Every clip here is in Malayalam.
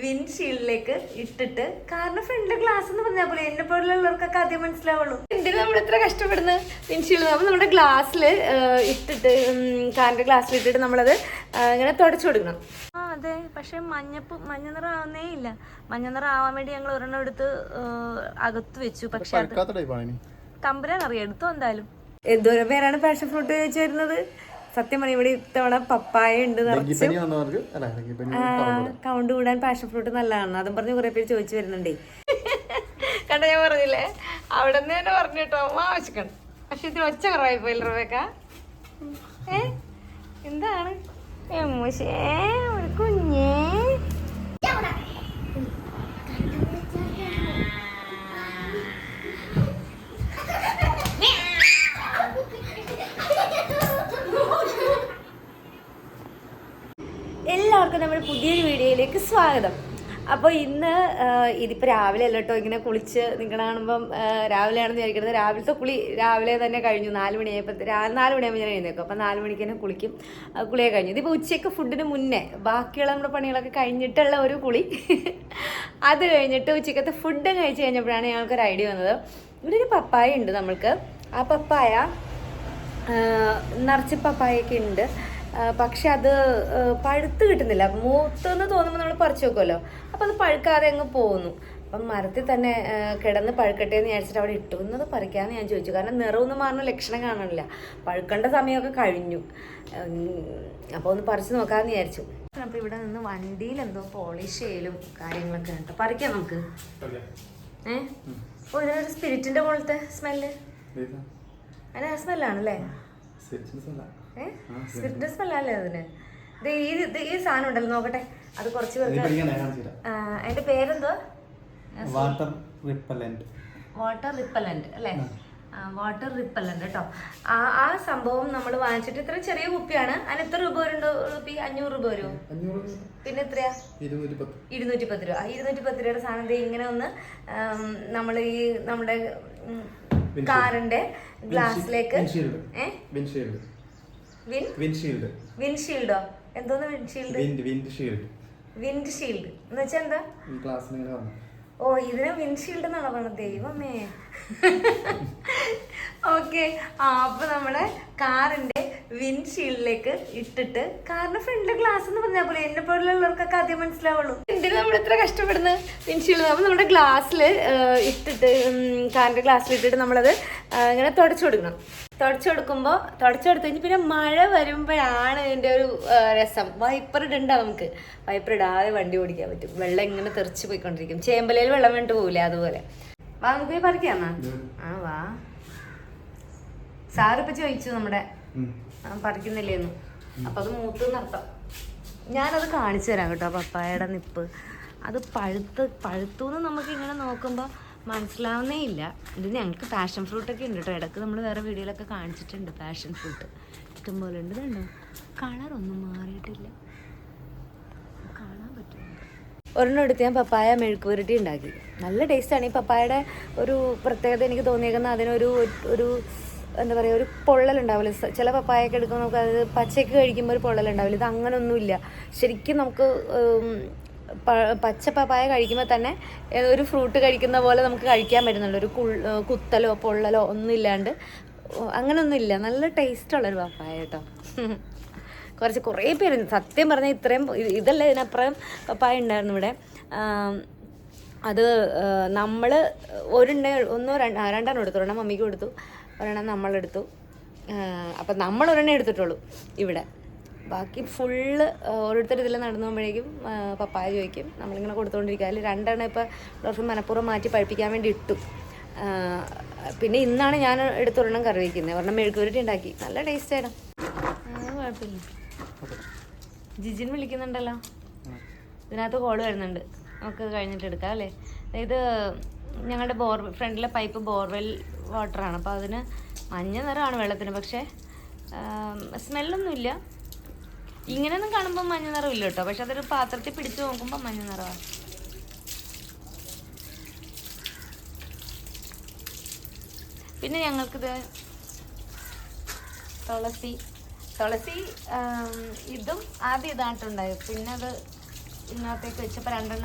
വിൻഷീൽഡിലേക്ക് ഇട്ടിട്ട് കാരണം ഫ്രണ്ടിലെ ഗ്ലാസ് എന്ന് പറഞ്ഞാൽ പോലെ എന്നെ പോലുള്ളവർക്കൊക്കെ ആദ്യം മനസ്സിലാവുള്ളൂ. എന്തിനു നമ്മൾ ഇത്ര കഷ്ടപ്പെടുന്നത്? വിൻഷീൽഡ് നമ്മൾ നമ്മുടെ ഗ്ലാസ്സിൽ ഇട്ടിട്ട് കാറിന്റെ ഗ്ലാസ്സിൽ ഇട്ടിട്ട് നമ്മളത് ഇങ്ങനെ തുടച്ചു കൊടുക്കണം. അതെ, പക്ഷെ മഞ്ഞ നിറം ആവുന്നേ ഇല്ല. മഞ്ഞ നിറം ആവാൻ വേണ്ടി ഞങ്ങൾ ഒരെണ്ണം എടുത്ത് അകത്ത് വെച്ചു. പക്ഷെ തമ്പുരാൻ അറിയാം, എടുത്തോ എന്തായാലും. എന്തോരം പേരാണ് പാഷൻ ഫ്രൂട്ട് ചോദിച്ചു വരുന്നത്. സത്യം പറഞ്ഞ ഇവിടെ ഇത്തവണ പപ്പായ ഉണ്ട് നിറച്ച്. കൗണ്ട് കൂടാൻ പാഷൻ ഫ്രൂട്ട് നല്ലതാണ്. അതും പറഞ്ഞ് കുറെ പേര് ചോദിച്ചു വരുന്നുണ്ടേ. കണ്ട, ഞാൻ പറഞ്ഞില്ലേ, അവിടെ നിന്ന് തന്നെ പറഞ്ഞു കേട്ടോ, ആവശ്യക്കണം. പക്ഷെ ഇതിന് ഒച്ച കുറവായി പോയില്ല റബേക്ക. എന്താണ് ഒരു കുഞ്ഞേ? എല്ലാവർക്കും നമ്മുടെ പുതിയൊരു വീഡിയോയിലേക്ക് സ്വാഗതം. അപ്പോൾ ഇന്ന് ഇതിപ്പോൾ രാവിലെ അല്ല കേട്ടോ, ഇങ്ങനെ കുളിച്ച് നിൽക്കണ കാണുമ്പം രാവിലെയാണെന്ന് വിചാരിക്കുന്നത്. രാവിലത്തെ കുളി രാവിലെ തന്നെ കഴിഞ്ഞു. 4 മണിയായപ്പോൾ 4 മണിയാകുമ്പോൾ ഞാൻ എഴുന്നേക്കും. അപ്പോൾ 4 മണിക്ക് തന്നെ കുളിക്കും. കുളിയൊക്കെ കഴിഞ്ഞു. ഇതിപ്പോൾ ഉച്ചയ്ക്ക് ഫുഡിന് മുന്നേ ബാക്കിയുള്ള നമ്മുടെ പണികളൊക്കെ കഴിഞ്ഞിട്ടുള്ള ഒരു കുളി. അത് കഴിഞ്ഞിട്ട് ഉച്ചയ്ക്കത്തെ ഫുഡ് കഴിച്ച് കഴിഞ്ഞപ്പോഴാണ് ഞങ്ങൾക്കൊരു ഐഡിയ വന്നത്. ഇവിടെ ഒരു പപ്പായ ഉണ്ട് നമ്മൾക്ക്. ആ പപ്പായ നിറച്ച് പപ്പായൊക്കെ ഉണ്ട്. പക്ഷെ അത് പഴുത്ത് കിട്ടുന്നില്ല. മൂത്തെന്ന് തോന്നുമ്പോൾ നമ്മൾ പറിച്ചു വെക്കുമല്ലോ, അപ്പം അത് പഴുക്കാതെ അങ്ങ് പോകുന്നു. അപ്പം മരത്തിൽ തന്നെ കിടന്ന് പഴുക്കട്ടെ എന്ന് വിചാരിച്ചിട്ട് അവിടെ ഇട്ടു. എന്നത് പറിക്കാമെന്ന് ഞാൻ ചോദിച്ചു. കാരണം നിറമൊന്നും മാറുന്ന ലക്ഷണം കാണാനില്ല. പഴുക്കേണ്ട സമയമൊക്കെ കഴിഞ്ഞു. അപ്പോൾ ഒന്ന് പറിച്ച് നോക്കാമെന്ന് വിചാരിച്ചു. അപ്പോൾ ഇവിടെ നിന്ന് വണ്ടിയിൽ എന്തോ പോളിഷ് ചെയ്യലും കാര്യങ്ങളൊക്കെ ഉണ്ട്. പറിക്കാം നമുക്ക്. ഓ, ഇതിനൊരു സ്പിരിറ്റിൻ്റെ പോലത്തെ സ്മെല്ല്. അതിന് സ്മെല്ലാണല്ലേ? സ്പിരിറ്റിന്റെ സ്മെല്ലല്ലേ അതിന്? ഈ സാധനം ഉണ്ടല്ലോ, നോക്കട്ടെ. അത് കുറച്ച് പേർക്ക് അതിന്റെ പേരെന്തോ? വാട്ടർ റിപ്പല്ലന്റ് അല്ലേ? വാട്ടർ റിപ്പല്ലന്റ് കേട്ടോ. ആ സംഭവം നമ്മൾ വാങ്ങിച്ചിട്ട് ഇത്ര ചെറിയ കുപ്പിയാണ്. അതിന് എത്ര രൂപ വരുന്നുണ്ടോ? 500 രൂപ വരുമോ? പിന്നെ എത്രയാ? 210 രൂപ. 210 രൂപയുടെ സാധനം ഇങ്ങനെ ഒന്ന് നമ്മൾ ഈ നമ്മുടെ കാറിന്റെ ഗ്ലാസ്സിലേക്ക് വിൻഷീൽഡോ? എന്തോന്ന് വിൻഷീൽഡ്? വിൻഡ്ഷീൽഡ് എന്ന് വെച്ചാ എന്താ? ഓ, ഇതിന് വിൻഷീൽഡ് എന്നാണോ പറഞ്ഞത്? ദൈവമേ. ഓക്കെ. അപ്പൊ നമ്മുടെ കാറിന്റെ വിൻഷീൽഡിലേക്ക് ഇട്ടിട്ട് കാറിന്റെ ഫ്രണ്ടിലെ ഗ്ലാസ് എന്ന് പറഞ്ഞാൽ പോലെ എന്നെ പോലുള്ളവർക്കൊക്കെ ആദ്യം മനസ്സിലാവുള്ളൂ. എന്തിനു നമ്മൾ ഇത്ര കഷ്ടപ്പെടുന്നത്? വിൻഷീൽഡ് അപ്പൊ നമ്മുടെ ഗ്ലാസ്സിൽ ഇട്ടിട്ട് കാറിന്റെ ഗ്ലാസ്സിൽ ഇട്ടിട്ട് നമ്മളത് ഇങ്ങനെ തുടച്ചു കൊടുക്കണം. തുടച്ചെടുത്ത് കഴിഞ്ഞ് പിന്നെ മഴ വരുമ്പോഴാണ് ഇതിൻ്റെ ഒരു രസം. വൈപ്പർ ഇടണ്ട, നമുക്ക് വൈപ്പർ ഇടാതെ വണ്ടി ഓടിക്കാൻ പറ്റും. വെള്ളം ഇങ്ങനെ തെറിച്ച് പോയിക്കൊണ്ടിരിക്കും. ചേമ്പലയിൽ വെള്ളം വേണ്ടിട്ട് പോകില്ലേ, അതുപോലെ. വാ, നമുക്ക് പോയി പറിക്കാന്നാ. വാ. സാറിപ്പോ ചോദിച്ചു നമ്മുടെ പറിക്കുന്നില്ലേന്ന്. അപ്പൊ അത് മൂത്ത് നിർത്താം. ഞാനത് കാണിച്ചു തരാം കേട്ടോ. പപ്പായയുടെ നിപ്പ് അത് പഴുത്തൂന്ന് നമുക്ക് ഇങ്ങനെ നോക്കുമ്പോ മനസ്സിലാവുന്നേ ഇല്ല. ഇത് ഞങ്ങൾക്ക് പാഷൻ ഫ്രൂട്ടൊക്കെ ഉണ്ട് കേട്ടോ. ഇടയ്ക്ക് നമ്മൾ വേറെ വീഡിയോയിലൊക്കെ കാണിച്ചിട്ടുണ്ട്. പാഷൻ ഫ്രൂട്ട് ഇഷ്ടംപോലെ ഉണ്ട്. ഇതുണ്ടോ, കളറൊന്നും മാറിയിട്ടില്ല, കാണാൻ പറ്റുന്നുണ്ട്. ഒരെണ്ണം എടുത്ത് ഞാൻ പപ്പായ മെഴുക്ക് പുരട്ടി ഉണ്ടാക്കി. നല്ല ടേസ്റ്റാണ്. ഈ പപ്പായയുടെ ഒരു പ്രത്യേകത എനിക്ക് തോന്നിയേക്കുന്നത് ഒരു എന്താ പറയുക, ഒരു പൊള്ളലുണ്ടാവില്ല. ചില പപ്പായൊക്കെ എടുക്കുമ്പോൾ നമുക്ക് അത് പച്ചയ്ക്ക് കഴിക്കുമ്പോൾ ഒരു പൊള്ളലുണ്ടാവില്ല. ഇത് അങ്ങനൊന്നുമില്ല. ശരിക്കും നമുക്ക് പച്ച പപ്പായ കഴിക്കുമ്പോൾ തന്നെ ഒരു ഫ്രൂട്ട് കഴിക്കുന്ന പോലെ നമുക്ക് കഴിക്കാൻ പറ്റുന്നുണ്ട്. ഒരു കുത്തലോ പൊള്ളലോ ഒന്നും ഇല്ലാണ്ട് അങ്ങനെയൊന്നുമില്ല. നല്ല ടേസ്റ്റുള്ളൊരു പപ്പായ കേട്ടോ. കുറേ പേര് സത്യം പറഞ്ഞാൽ ഇത്രയും ഇതല്ല, ഇതിനപ്പുറം പപ്പായ ഉണ്ടായിരുന്നു ഇവിടെ. അത് നമ്മൾ രണ്ടെണ്ണം എടുത്തു. ഒരെണ്ണം മമ്മിക്ക് കൊടുത്തു, ഒരെണ്ണം നമ്മളെടുത്തു. അപ്പം നമ്മൾ ഒരെണ്ണം എടുത്തിട്ടുള്ളൂ ഇവിടെ. ബാക്കി ഫുള്ള് ഓരോരുത്തർ ഇതിൽ നടന്നു പോകുമ്പോഴേക്കും പപ്പായ ചോദിക്കും. നമ്മളിങ്ങനെ കൊടുത്തുകൊണ്ടിരിക്കുക. അതിൽ 2 എണ്ണം ഇപ്പോൾ ഡോക്ടർ മനഃപൂർവ്വം മാറ്റി പഴിപ്പിക്കാൻ വേണ്ടി ഇട്ടു. പിന്നെ ഇന്നാണ് ഞാൻ എടുത്തൊരെണ്ണം കറി വയ്ക്കുന്നത്. ഒരെണ്ണം മെഴുക്ക് പുരട്ടി ഉണ്ടാക്കി. നല്ല ടേസ്റ്റ് ആയിരുന്നു. കുഴപ്പമില്ല. ജിജിൻ വിളിക്കുന്നുണ്ടല്ലോ. ഇതിനകത്ത് കോള് വരുന്നുണ്ട്. നമുക്ക് കഴിഞ്ഞിട്ട് എടുക്കാം അല്ലേ? ഇത് ഞങ്ങളുടെ ഫ്രണ്ടിലെ പൈപ്പ് ബോർവെൽ വാട്ടറാണ്. അപ്പോൾ അതിന് മഞ്ഞ നിറമാണ് വെള്ളത്തിന്. പക്ഷേ സ്മെല്ലൊന്നുമില്ല. ഇങ്ങനെയൊന്നും കാണുമ്പോൾ മഞ്ഞ നിറമില്ല കേട്ടോ. പക്ഷെ അതൊരു പാത്രത്തിൽ പിടിച്ചു നോക്കുമ്പോൾ മഞ്ഞ നിറമാണ്. പിന്നെ ഞങ്ങൾക്കിത് തുളസി ഇതും ആദ്യം ഇതായിട്ടുണ്ടായത്. പിന്നെ അത് ഇതിനകത്തേക്ക് വെച്ചപ്പോൾ 2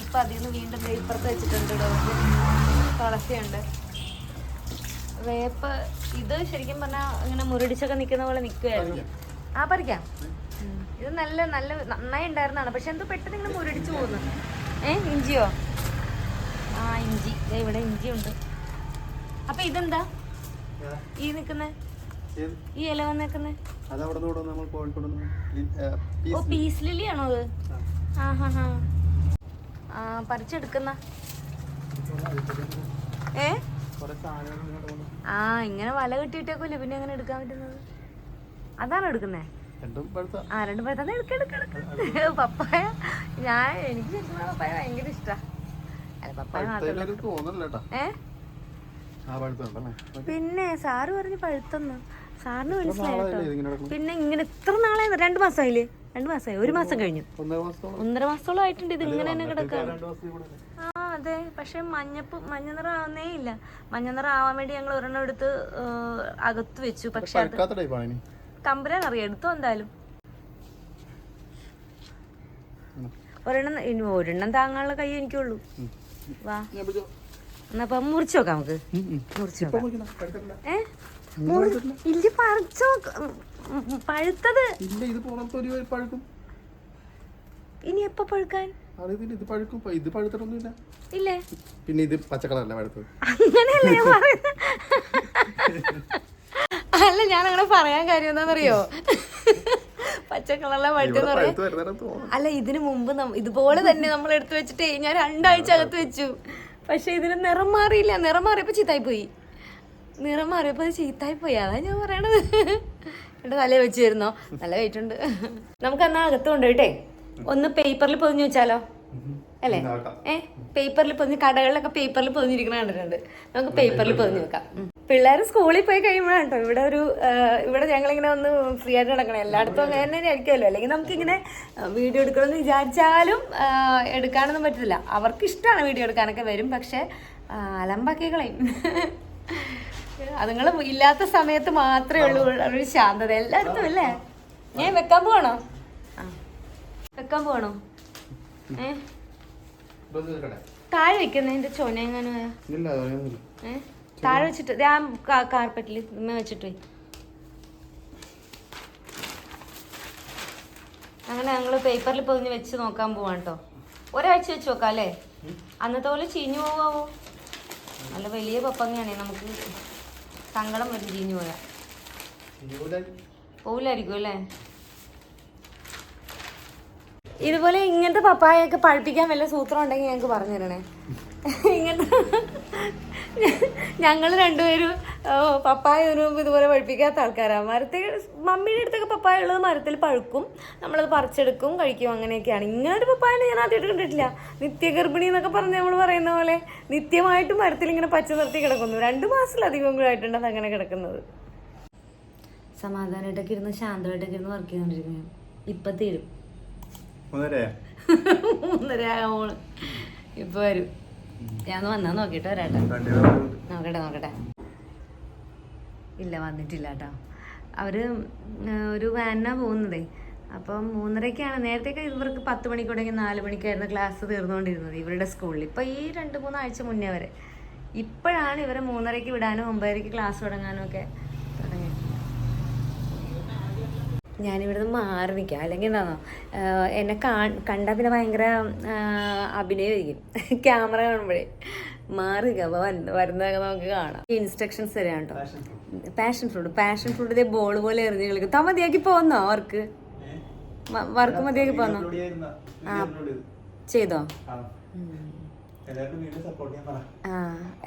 ഇപ്പം അതിൽ നിന്ന് വീണ്ടും ഇപ്പുറത്ത് വെച്ചിട്ടുണ്ട്. തുളസിയുണ്ട്, വേപ്പ്. ഇത് ശരിക്കും പറഞ്ഞാൽ ഇങ്ങനെ മുരടിച്ചൊക്കെ നിൽക്കുന്ന പോലെ നിൽക്കുമായിരുന്നു. പറിക്കാം. ഇത് നന്നായി ഉണ്ടായിരുന്നതാണ്, പക്ഷെ എന്തോ പെട്ടെന്ന് ഇങ്ങനെ മുരടിച്ചു പോകുന്നു. ഇഞ്ചിയോ? ഇഞ്ചി. ഇവിടെ ഇഞ്ചിയുണ്ട്. അപ്പൊ ഇതെന്താ ഈ നിൽക്കുന്നേ, ഈ ഇല വന്നേക്കുന്നേ? ഓ, പീസ് ലില്ലി ആണോ അത്? പറിച്ചെടുക്കുന്ന. ഇങ്ങനെ വല കെട്ടിയിട്ടേക്കൂല്ലേ പിന്നെ എങ്ങനെ എടുക്കാൻ പറ്റുന്നത്? അതാണോ എടുക്കുന്നേ? രണ്ടും പഴുത്ത എടുക്ക. പപ്പായ എനിക്ക് ശരിക്കും പപ്പായ ഭയങ്കര ഇഷ്ടാ. പപ്പായ പിന്നെ സാറ് പറഞ്ഞ് പഴുത്തെന്ന്. സാറിന് മനസ്സിലായിട്ടോ. പിന്നെ ഇങ്ങനെ എത്ര നാളായി? 2 മാസമായില്ലേ? 2 മാസമായി. 1 മാസം കഴിഞ്ഞു. 1.5 മാസത്തോളം ആയിട്ടുണ്ട് ഇത് ഇങ്ങനെ തന്നെ കിടക്കാണ്. അതെ. പക്ഷെ മഞ്ഞ നിറം ആവുന്നേ ഇല്ല. മഞ്ഞ നിറം ആവാൻ വേണ്ടി ഞങ്ങൾ ഒരെണ്ണം എടുത്ത് അകത്ത് വെച്ചു. പക്ഷെ തമ്പുരാൻ അറിയാം, എടുത്തോ എന്തായാലും. ഒരെണ്ണം താങ്ങാനുള്ള കൈ എനിക്കുള്ളൂ. വാ എന്നപ്പം മുറിച്ചു നോക്കാം നമുക്ക്. മുറിച്ചു നോക്കാം. ഇല്ല, പറിച്ചോ. പഴുത്തത് ഇനി എപ്പോ പഴുക്കാൻ? ഇല്ലേ? പിന്നെ ഇത് പച്ചക്കളറല്ല പഴുത്തത്. അങ്ങനെയല്ലേ ഞാൻ പറയുന്നത്. അല്ല, ഞാൻ അങ്ങനെ പറയാൻ കാര്യം എന്താണെന്നറിയോ? പച്ചക്കളറിലെ പഴുത്തെന്ന് പറയാം. അല്ല, ഇതിനു മുമ്പ് ഇതുപോലെ തന്നെ നമ്മൾ എടുത്തു വെച്ചിട്ടേ ഞാൻ 2 ആഴ്ച അകത്ത് വെച്ചു. പക്ഷെ ഇതിന് നിറം മാറിയില്ല. നിറം മാറിയപ്പോ ചീത്തായിപ്പോയി. അതാ ഞാൻ പറയണത്. എന്റെ തലയിൽ വെച്ച് തരുന്നോ? നല്ല വെയിറ്റ് ഉണ്ട്. നമുക്ക് എന്നാ അകത്ത് കൊണ്ടുപോയിട്ടേ ഒന്ന് പേപ്പറിൽ പൊതിഞ്ഞു വെച്ചാലോ? അല്ലേ? പേപ്പറിൽ പൊതിഞ്ഞ്, കടകളിലൊക്കെ പേപ്പറിൽ പൊതിഞ്ഞിരിക്കണ കണ്ടിട്ടുണ്ട്. നമുക്ക് പേപ്പറിൽ പൊതിഞ്ഞ് വെക്കാം. പിള്ളേർ സ്കൂളിൽ പോയി കഴിയുമ്പോഴാണ് കേട്ടോ ഇവിടെ ഞങ്ങളിങ്ങനെ ഒന്ന് ഫ്രീ ആയിട്ട് നടക്കണം. എല്ലായിടത്തും അങ്ങനെ തന്നെ ആയിരിക്കുമല്ലോ. അല്ലെങ്കിൽ നമുക്കിങ്ങനെ വീഡിയോ എടുക്കണമെന്ന് വിചാരിച്ചാലും എടുക്കാനൊന്നും പറ്റില്ല. അവർക്ക് ഇഷ്ടമാണ് വീഡിയോ എടുക്കാനൊക്കെ വരും, പക്ഷെ അലമ്പാക്കി കളയും. അതുങ്ങൾ ഇല്ലാത്ത സമയത്ത് മാത്രമേ ഉള്ളൂ ഒരു ശാന്തത എല്ലായിടത്തും, അല്ലേ? ഞാൻ വെക്കാൻ പോകണോ? താഴെ വെക്കുന്നതിന്റെ ചൊന എങ്ങാനും താഴെ വെച്ചിട്ട് ഞാൻ കാർപ്പറ്റിൽ വെച്ചിട്ട് അങ്ങനെ ഞങ്ങള് പേപ്പറിൽ പൊതിഞ്ഞ് വെച്ച് നോക്കാൻ പോവാണ് കേട്ടോ. 1 ആഴ്ച വെച്ച് നോക്കാം അല്ലേ? അന്നത്തെ പോലെ ചീഞ്ഞു പോവാവോ? നല്ല വലിയ പപ്പങ്ങയാണേ, നമുക്ക് സങ്കടം വരും ചീഞ്ഞു പോയാ. പോവില്ലായിരിക്കും അല്ലേ? ഇതുപോലെ ഇങ്ങനത്തെ പപ്പായൊക്കെ പഴുപ്പിക്കാൻ വല്ല സൂത്രം ഉണ്ടെങ്കിൽ ഞങ്ങൾക്ക് പറഞ്ഞു തരണേ. ഇങ്ങനത്തെ ഞങ്ങൾ രണ്ടുപേരും പപ്പായ ഇതിനു മുമ്പ് ഇതുപോലെ പഴുപ്പിക്കാത്ത ആൾക്കാരാണ്. മമ്മിയുടെ അടുത്തൊക്കെ പപ്പായ ഉള്ളത് മരത്തിൽ പഴുക്കും, നമ്മളത് പറിച്ചെടുക്കും, കഴിക്കും, അങ്ങനെയൊക്കെയാണ്. ഇങ്ങനൊരു പപ്പായ ഞാൻ ആദ്യമായിട്ട് കണ്ടിട്ടില്ല. നിത്യഗർഭിണി എന്നൊക്കെ പറഞ്ഞ് നമ്മൾ പറയുന്ന പോലെ നിത്യമായിട്ട് മരത്തിൽ ഇങ്ങനെ പച്ച നിർത്തി കിടക്കുന്നു. 2 മാസത്തിലധികം കൂടെ ആയിട്ടുണ്ട് അത് അങ്ങനെ കിടക്കുന്നത്. സമാധാനമായിട്ടൊക്കെ ഇരുന്ന് ശാന്തമായിട്ടൊക്കെ ഇരുന്ന് വർക്ക് ചെയ്തോണ്ടിരിക്കുന്നു. ഇപ്പൊ തീരും. 3:30 ഇപ്പൊ വരും. ഞാൻ വന്നാ നോക്കിട്ട് വരാട്ടെ. നോക്കട്ടെ. ഇല്ല, വന്നിട്ടില്ല കേട്ടോ. അവര് ഒരു വാനാ പോകുന്നതേ. അപ്പം 3:30ക്കാണ്. നേരത്തേക്ക് ഇവർക്ക് 10 മണിക്ക് തുടങ്ങി 4 മണിക്കായിരുന്നു ക്ലാസ് തീർന്നുകൊണ്ടിരുന്നത് ഇവരുടെ സ്കൂളിൽ. ഇപ്പൊ ഈ 2-3 ആഴ്ച മുന്നേ വരെ. ഇപ്പോഴാണ് ഇവരെ 3:30ക്ക് വിടാനും 9:00ക്ക് ക്ലാസ് തുടങ്ങാനും ഒക്കെ തുടങ്ങി. ഞാനിവിടുന്ന് മാറി നിൽക്കാം. അല്ലെങ്കിൽ എന്താണോ, എന്നെ കണ്ടാൽ പിന്നെ ഭയങ്കര അഭിനയമായിരിക്കും ക്യാമറ കാണുമ്പോഴേ. മാറി നിൽക്കാം. അപ്പോൾ വരുന്നതൊക്കെ നമുക്ക് കാണാം. ഇൻസ്ട്രക്ഷൻസ് തരാം കേട്ടോ. പാഷൻ ഫ്രൂട്ട് ഇതേ ബോൾ പോലെ എറിഞ്ഞ് കളിക്കും. മതിയാക്കി പോന്നോ? വർക്ക് മതിയാക്കി പോന്നോ? ചെയ്തോ?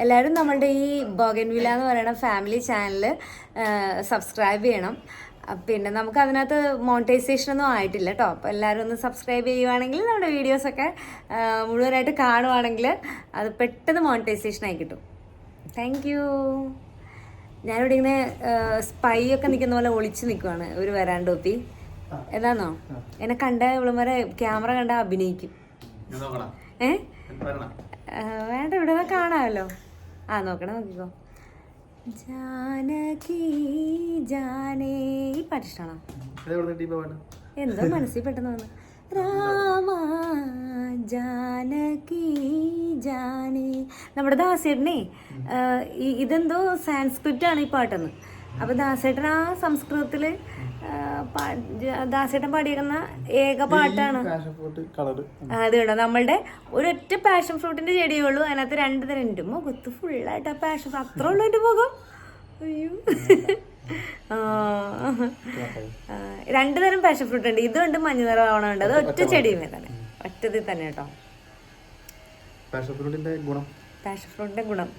എല്ലാവരും നമ്മളുടെ ഈ ബോഗൻവില്ല എന്ന് പറയുന്ന ഫാമിലി ചാനല് സബ്സ്ക്രൈബ് ചെയ്യണം. പിന്നെ നമുക്ക് അതിനകത്ത് മോണിറ്റൈസേഷൻ ഒന്നും ആയിട്ടില്ല കേട്ടോ. അപ്പോൾ എല്ലാവരും ഒന്ന് സബ്സ്ക്രൈബ് ചെയ്യുവാണെങ്കിൽ നമ്മുടെ വീഡിയോസൊക്കെ മുഴുവനായിട്ട് കാണുവാണെങ്കിൽ അത് പെട്ടെന്ന് മോണിറ്റൈസേഷൻ ആയി കിട്ടും. Thank you. ഞാനിവിടെ ഇങ്ങനെ സ്പൈ ഒക്കെ നിൽക്കുന്ന പോലെ ഒളിച്ച് നിൽക്കുവാണ്. ഒരു വരാണ്ടോപ്പി എന്താന്നോ, എന്നെ കണ്ട ഇവളുമാരെ ക്യാമറ കണ്ട അഭിനയിക്കും. വേണ്ട, ഇവിടെ കാണാമല്ലോ. നോക്കിക്കോ. ജാനകി ജാനേ. ഈ പാട്ട് ഇഷ്ടമാണോ? എന്തോ മനസ്സിൽ പെട്ടെന്ന് വന്നു. രാമ ജാനകി ജാനി. നമ്മുടെ ദാസേട്ടനെ ഇതെന്തോ സാൻസ്ക്രിറ്റ് ആണ് ഈ പാട്ടെന്ന്. അപ്പോൾ ദാസേട്ടൻ ആ സംസ്കൃതത്തിൽ ദാസേട്ടൻ പാടിയിരിക്കുന്ന ഏക പാട്ടാണ് അത്. കേട്ടോ, നമ്മളുടെ ഒരൊറ്റ പാഷൻ ഫ്രൂട്ടിന്റെ ചെടിയേ ഉള്ളൂ, അതിനകത്ത് 2 തരം ഉണ്ട്. മുഖത്ത് ഫുള്ളായിട്ട് ആ പാഷൻ ഫ്രൂട്ട് അത്ര ഉള്ളൂ എൻ്റെ മുഖം. അയ്യോ, 2 തരം പാഷൻ ഫ്രൂട്ട് ഉണ്ട്. ഇതുണ്ട് മഞ്ഞ നിറം ആവണമുണ്ട്. അത് ഒറ്റ ചെടിയുമേ തന്നെ, ഒറ്റതിൽ തന്നെ കേട്ടോ. പാഷൻ ഫ്രൂട്ടിന്റെ ഗുണം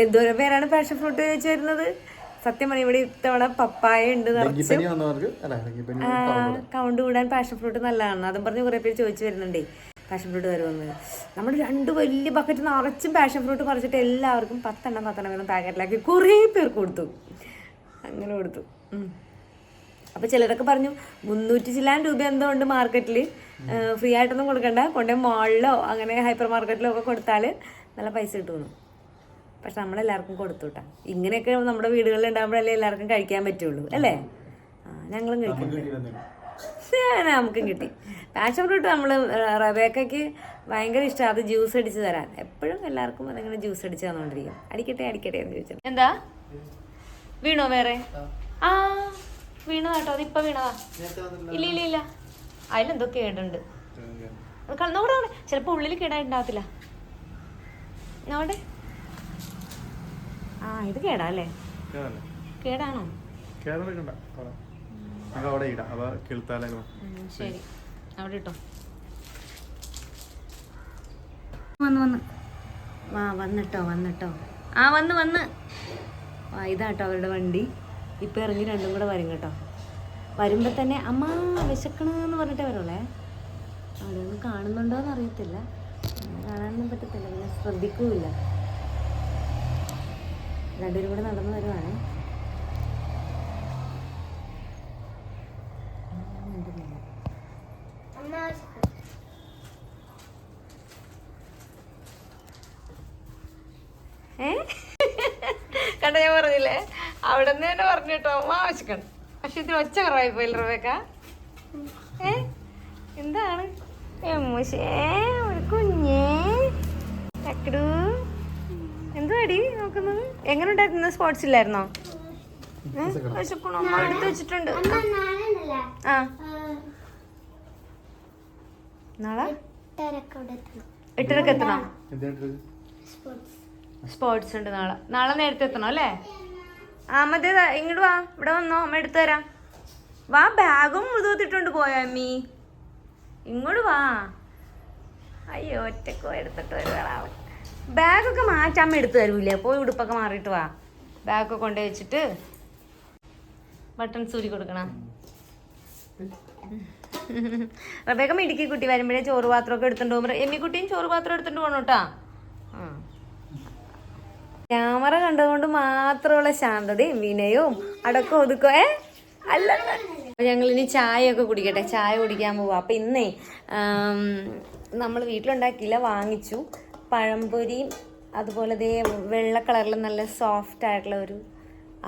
എന്തോരം പേരാണ് പാഷൻ ഫ്രൂട്ട് ചോദിച്ചു വരുന്നത്. സത്യം പറഞ്ഞ ഇവിടെ ഇത്തവണ പപ്പായ ഉണ്ട് നിറച്ച്. കൗണ്ട് കൂടാൻ പാഷൻ ഫ്രൂട്ട് നല്ലതാണ്. അതും പറഞ്ഞ് കുറെ പേര് ചോദിച്ചു വരുന്നുണ്ടേ പാഷൻ ഫ്രൂട്ട് വരുമെന്ന്. നമ്മൾ 2 വലിയ ബക്കറ്റ് നിറച്ചും പാഷൻ ഫ്രൂട്ട് പറിച്ചിട്ട് എല്ലാവർക്കും 10 വീതം പാക്കറ്റിലാക്കി കുറേ പേർക്ക് കൊടുത്തു. അങ്ങനെ കൊടുത്തു. അപ്പോൾ ചിലരൊക്കെ പറഞ്ഞു 300 ചില്ലാൻ രൂപ എന്തോ ഉണ്ട് മാർക്കറ്റിൽ, ഫ്രീ ആയിട്ടൊന്നും കൊടുക്കണ്ട, കൊണ്ടേ മാളിലോ അങ്ങനെ ഹൈപ്പർ മാർക്കറ്റിലോ ഒക്കെ കൊടുത്താൽ നല്ല പൈസ കിട്ടുമെന്ന്. പക്ഷെ നമ്മളെല്ലാവർക്കും കൊടുത്തു കേട്ടോ. ഇങ്ങനെയൊക്കെ നമ്മുടെ വീടുകളിൽ ഉണ്ടാകുമ്പോഴല്ലേ എല്ലാവർക്കും കഴിക്കാൻ പറ്റുള്ളൂ അല്ലേ. ഞങ്ങളും കഴിക്കുന്നുണ്ട്. നമുക്കും കിട്ടി പാഷൻ ഫ്രൂട്ട്. നമ്മൾ റബേക്കയ്ക്ക് ഭയങ്കര ഇഷ്ടമാണ് അത് ജ്യൂസ് അടിച്ച് തരാൻ. എപ്പോഴും എല്ലാവർക്കും അതിങ്ങനെ ജ്യൂസ് അടിച്ച് തന്നുകൊണ്ടിരിക്കും. അടിക്കട്ടെ എന്ന് ചോദിച്ചാൽ എന്താ വീണോ വേറെ? ആ വീണോ കേട്ടോ, അതിപ്പോൾ വീണതാ. ഇല്ല അതിലെന്തോ കേടുണ്ട്. നോടെ ചിലപ്പോൾ ഉള്ളിൽ കേടായിട്ടുണ്ടാകത്തില്ല. നോടെ ഇത് കേടാല്ലേ? കേടാണോ? ശരി, അവിടെ ഇട്ടോ. വന്നിട്ടോ വന്ന് ഇതാട്ടോ അവരുടെ വണ്ടി. ഇപ്പം ഇറങ്ങി 2 കൂടെ വരും കേട്ടോ. വരുമ്പോൾ തന്നെ അമ്മ വിശക്കണമെന്ന് പറഞ്ഞിട്ടേ വരുള്ളേ. അവിടെ ഒന്നും കാണുന്നുണ്ടോയെന്ന് അറിയത്തില്ല, കാണാനൊന്നും പറ്റത്തില്ല, പിന്നെ ശ്രദ്ധിക്കൂല. 2 കൂടെ നടന്നു വരുവാണേ. കണ്ട, ഞാൻ പറഞ്ഞില്ലേ അവിടെ നിന്ന് തന്നെ പറഞ്ഞു കേട്ടോ അമ്മ ആവശ്യക്കണം. പക്ഷെ ഇതിൽ ഒച്ച കുറവായി പോയില്ല റബേക്ക. എന്താണ് ഒരു കുഞ്ഞേ ചക്കടു എന്തുവാടി നോക്കുന്നത്? എങ്ങനെ ഉണ്ടായിരുന്നു? സ്പോർട്സ് ഇല്ലായിരുന്നോ? അമ്മ എടുത്ത് വെച്ചിട്ടുണ്ട്. ആ നാളെ 8:30 എത്തണോ? സ്പോർട്സ് ഉണ്ട് നാളെ നേരത്തെ എത്തണം അല്ലേ? മറ്റേ ഇങ്ങോട്ട് വാ, ഇവിടെ വന്നോ, അമ്മ എടുത്തു തരാം. വാ, ബാഗും മുഴുവത്തിട്ടുണ്ട് പോയോ അമ്മീ? ഇങ്ങോട്ട് വാ. അയ്യോ, ഒറ്റക്കോ എടുത്തിട്ട് വരുവാളാവ്. ബാഗൊക്കെ മാറ്റാൻ അമ്മ എടുത്തു തരൂല്ലേ? പോയി ഉടുപ്പൊക്കെ മാറിയിട്ട് വാ. ബാഗൊക്കെ കൊണ്ടുപോയി വെച്ചിട്ട് ബട്ടൺസ് ഊരി കൊടുക്കണം. റബേക്ക മിടുക്കി കുട്ടി, വരുമ്പോഴേ ചോറ് പാത്രമൊക്കെ എടുത്തുകൊണ്ട് പോകുമ്പോൾ എമ്മിക്കുട്ടിയും ചോറ് പാത്രം എടുത്തുകൊണ്ട് പോകണം കേട്ടോ. ക്യാമറ കണ്ടതുകൊണ്ട് മാത്രമുള്ള ശാന്തതയും വിനയവും അടക്കം ഒതുക്കോ അല്ല. ഞങ്ങളിനി ചായയൊക്കെ കുടിക്കട്ടെ, ചായ കുടിക്കാൻ പോവാം. അപ്പം ഇന്നേ നമ്മൾ വീട്ടിലുണ്ടാക്കിയില്ല, വാങ്ങിച്ചു. പഴംപൊരിയും അതുപോലെ ദേ വെള്ള കളറിൽ നല്ല സോഫ്റ്റ് ആയിട്ടുള്ള ഒരു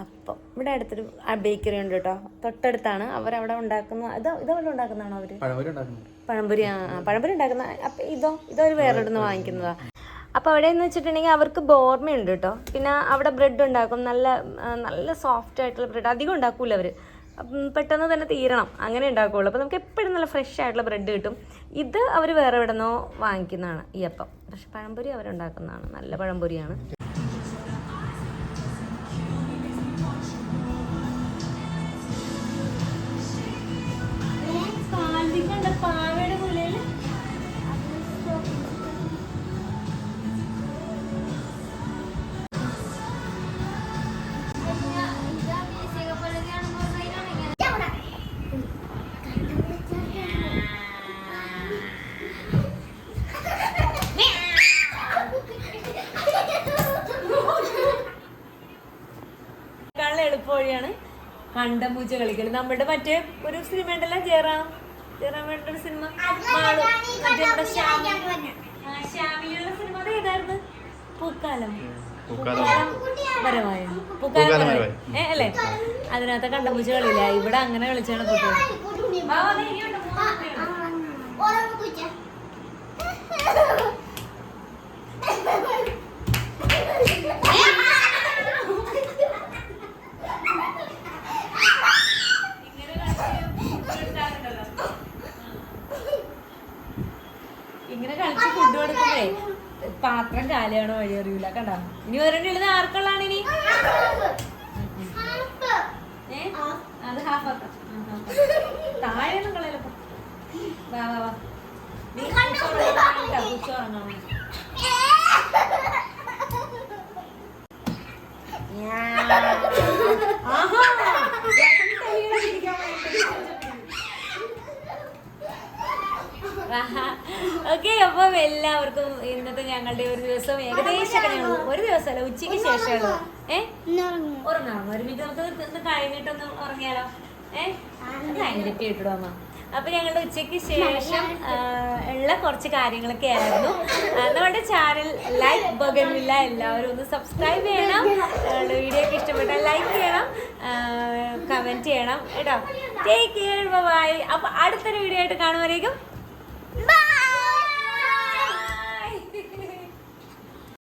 അപ്പം. ഇവിടെ അടുത്തൊരു ബേക്കറി ഉണ്ട് കേട്ടോ, തൊട്ടടുത്താണ്. അവരവിടെ ഉണ്ടാക്കുന്ന ഇതവിടെ ഉണ്ടാക്കുന്നതാണോ അവർ? പഴംപൊരി. പഴംപൊരി ഉണ്ടാക്കുന്ന. അപ്പം ഇതൊരു വേറെ ഇടുന്ന് വാങ്ങിക്കുന്നതാ. അപ്പോൾ അവിടെ എന്ന് വെച്ചിട്ടുണ്ടെങ്കിൽ അവർക്ക് ബോർമയുണ്ട് കേട്ടോ. പിന്നെ അവിടെ ബ്രെഡ് ഉണ്ടാക്കും, നല്ല നല്ല സോഫ്റ്റ് ആയിട്ടുള്ള ബ്രെഡ്. അധികം ഉണ്ടാക്കൂല അവർ, പെട്ടെന്ന് തന്നെ തീരണം, അങ്ങനെ ഉണ്ടാക്കുകയുള്ളൂ. അപ്പോൾ നമുക്ക് എപ്പോഴും നല്ല ഫ്രഷ് ആയിട്ടുള്ള ബ്രെഡ് കിട്ടും. ഇത് അവർ വേറെ എവിടെ നിന്നോ വാങ്ങിക്കുന്നതാണ് ഈ അപ്പം. പക്ഷെ പഴംപൊരി അവരുണ്ടാക്കുന്നതാണ്, നല്ല പഴംപൊരിയാണ്. പാവയുടെ മുലയിൽ എളുപ്പവഴിയാണ് കണ്ടംപൂച്ച കളിക്കൽ. നമ്മുടെ മറ്റേ ഒരു സിനിമ ഉണ്ടല്ലോ, ജയറാം വേണ്ട ഒരു സിനിമ, മറ്റേ നമ്മുടെ ശ്യാമിലുള്ള സിനിമ ഏതായിരുന്നു? പൂക്കാലം വരവായ അല്ലേ? അതിനകത്ത് കണ്ടംപൂച്ച കളിയില്ല. ഇവിടെ അങ്ങനെ കളിച്ചാണ് കുട്ടികൾ. ഇങ്ങനെ കളിച്ച് ഫുഡ് കൊടുക്കുമ്പോഴേ പാത്രം കാലിയാണോ വഴി അറിയില്ല കണ്ടോ. ഇനി ഒരെണ്ണം എഴുതുന്ന ആർക്കുള്ളതാണ് ഇനി? അത് ഹാഫ് ആക്കാം. താഴെ ഒന്നും കളയല്ലോ. വാ വാ വാ നീ ഉറങ്ങാമോ? ഓക്കെ, അപ്പം എല്ലാവർക്കും ഇന്നത്തെ ഞങ്ങളുടെ ഒരു ദിവസം ഏകദേശം ഒരു ദിവസമല്ല ഉച്ചയ്ക്ക് ശേഷമുള്ളൂ. ഉറങ്ങാമോ? ഒരു മിനിറ്റ് നമുക്ക് കഴിഞ്ഞിട്ടൊന്ന് ഉറങ്ങിയാലോ? അതിനിരട്ടി ഇട്ടിടും അമ്മ. അപ്പൊ ഞങ്ങളുടെ ഉച്ചയ്ക്ക് ശേഷം ഉള്ള കുറച്ച് കാര്യങ്ങളൊക്കെ ആയിരുന്നു. നമ്മുടെ ചാനൽ ലൈക്ക് ബഗൻവില്ല എല്ലാവരും ഒന്ന് സബ്സ്ക്രൈബ് ചെയ്യണം. ഞങ്ങളുടെ വീഡിയോ ഒക്കെ ഇഷ്ടപ്പെട്ടാൽ ലൈക്ക് ചെയ്യണം, കമന്റ് ചെയ്യണം കേട്ടോ. Take care, bye. അപ്പൊ അടുത്തൊരു വീഡിയോ ആയിട്ട് കാണുമ്പോഴേക്കും